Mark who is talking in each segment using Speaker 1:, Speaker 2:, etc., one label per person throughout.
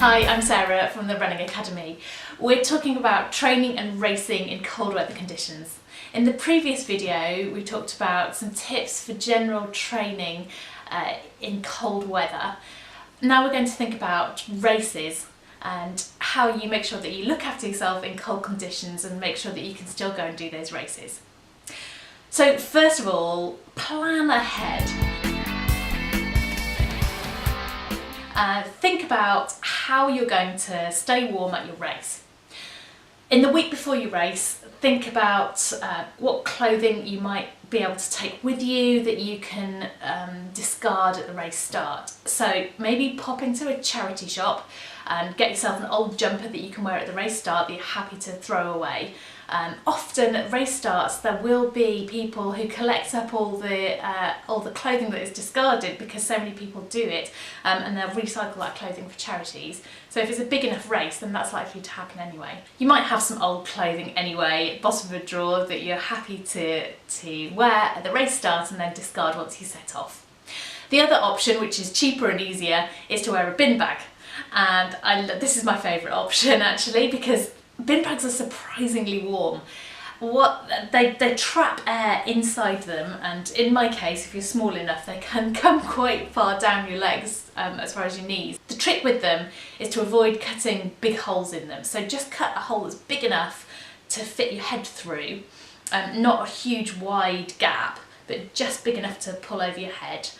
Speaker 1: Hi, I'm Sarah from the Running Academy. We're talking about training and racing in cold weather conditions. In the previous video we talked about some tips for general training in cold weather. Now we're going to think about races and how you make sure that you look after yourself in cold conditions and make sure that you can still go and do those races. So first of all, plan ahead. Think about how you're going to stay warm at your race. In the week before you race, think about what clothing you might be able to take with you that you can discard at the race start. So maybe pop into a charity shop and get yourself an old jumper that you can wear at the race start that you're happy to throw away. Often at race starts there will be people who collect up all the clothing that is discarded because so many people do it, and they'll recycle that clothing for charities. So if it's a big enough race, then that's likely to happen anyway. You might have some old clothing anyway, bottom of a drawer, that you're happy to wear at the race start and then discard once you set off. The other option, which is cheaper and easier, is to wear a bin bag. And this is my favourite option actually, because bin bags are surprisingly warm. They trap air inside them, and in my case, if you're small enough, they can come quite far down your legs, as far as your knees. The trick with them is to avoid cutting big holes in them. So just cut a hole that's big enough to fit your head through, not a huge wide gap, but just big enough to pull over your head.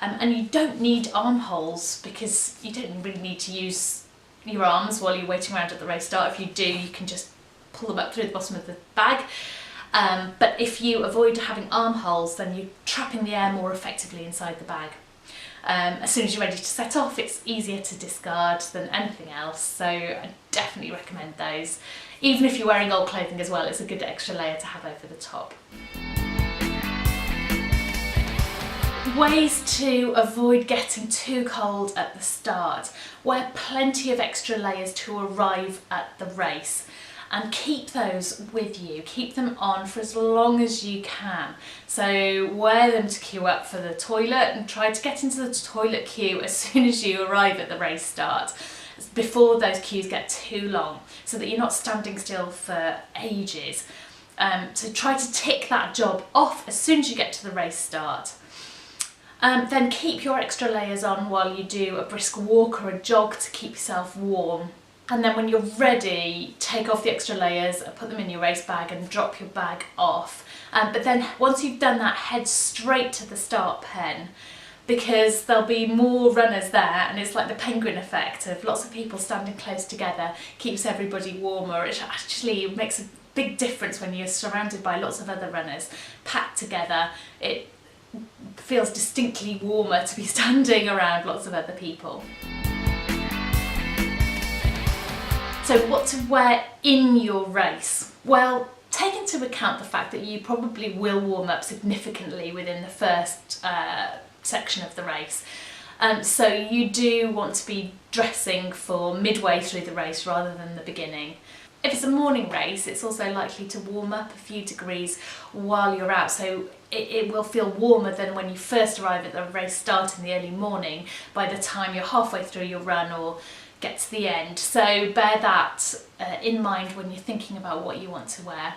Speaker 1: And you don't need armholes because you don't really need to use your arms while you're waiting around at the race start. If you do, you can just pull them up through the bottom of the bag. But if you avoid having armholes, then you're trapping the air more effectively inside the bag. As soon as you're ready to set off, it's easier to discard than anything else, so I definitely recommend those. Even if you're wearing old clothing as well, it's a good extra layer to have over the top. Ways to avoid getting too cold at the start. Wear plenty of extra layers to arrive at the race and keep those with you. Keep them on for as long as you can. So wear them to queue up for the toilet and try to get into the toilet queue as soon as you arrive at the race start, before those queues get too long, so that you're not standing still for ages. So try to tick that job off as soon as you get to the race start. Then keep your extra layers on while you do a brisk walk or a jog to keep yourself warm. And then when you're ready, take off the extra layers, put them in your race bag and drop your bag off. But then once you've done that, head straight to the start pen, because there'll be more runners there, and it's like the penguin effect of lots of people standing close together, keeps everybody warmer. It actually makes a big difference when you're surrounded by lots of other runners packed together. It feels distinctly warmer to be standing around lots of other people. So what to wear in your race? Well, take into account the fact that you probably will warm up significantly within the first section of the race. So you do want to be dressing for midway through the race rather than the beginning. If it's a morning race, it's also likely to warm up a few degrees while you're out, so it will feel warmer than when you first arrive at the race start in the early morning by the time you're halfway through your run or get to the end. So bear that in mind when you're thinking about what you want to wear.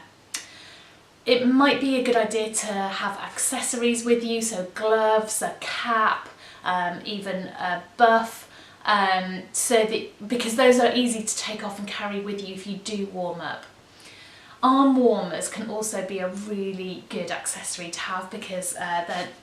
Speaker 1: It might be a good idea to have accessories with you, so gloves, a cap, even a buff. Because those are easy to take off and carry with you if you do warm up. Arm warmers can also be a really good accessory to have, because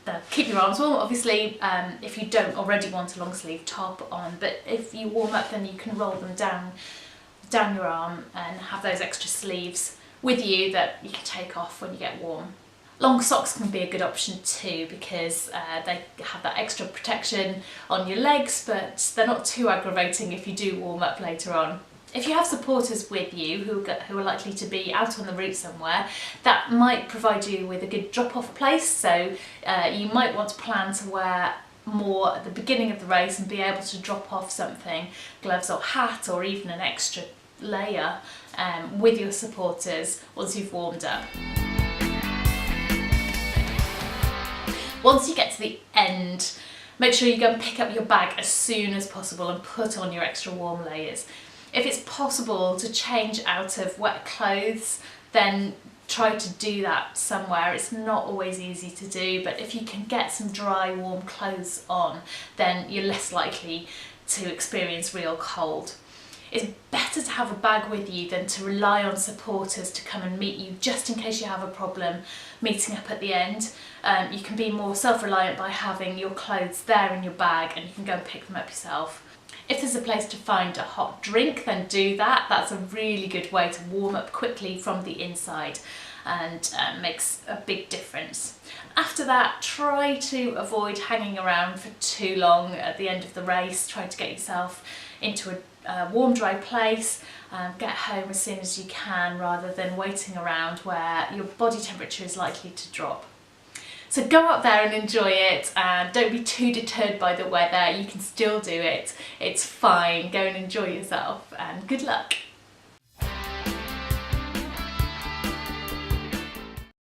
Speaker 1: they'll keep your arms warm, obviously, if you don't already want a long sleeve top on, but if you warm up then you can roll them down your arm and have those extra sleeves with you that you can take off when you get warm. Long socks can be a good option too, because they have that extra protection on your legs, but they're not too aggravating if you do warm up later on. If you have supporters with you who are likely to be out on the route somewhere, that might provide you with a good drop-off place, so you might want to plan to wear more at the beginning of the race and be able to drop off something, gloves or hat, or even an extra layer with your supporters once you've warmed up. Once you get to the end, Make sure you go and pick up your bag as soon as possible and put on your extra warm layers. If it's possible to change out of wet clothes, then try to do that somewhere. It's not always easy to do, but if you can get some dry, warm clothes on, then you're less likely to experience real cold. It's better to have a bag with you than to rely on supporters to come and meet you just in case you have a problem meeting up at the end. You can be more self-reliant by having your clothes there in your bag and you can go and pick them up yourself. If there's a place to find a hot drink, then do that. That's a really good way to warm up quickly from the inside and makes a big difference. After that, try to avoid hanging around for too long at the end of the race. Try to get yourself into a warm, dry place and get home as soon as you can, rather than waiting around where your body temperature is likely to drop. So go out there and enjoy it, and don't be too deterred by the weather. You can still do it. It's fine. Go and enjoy yourself, and good luck.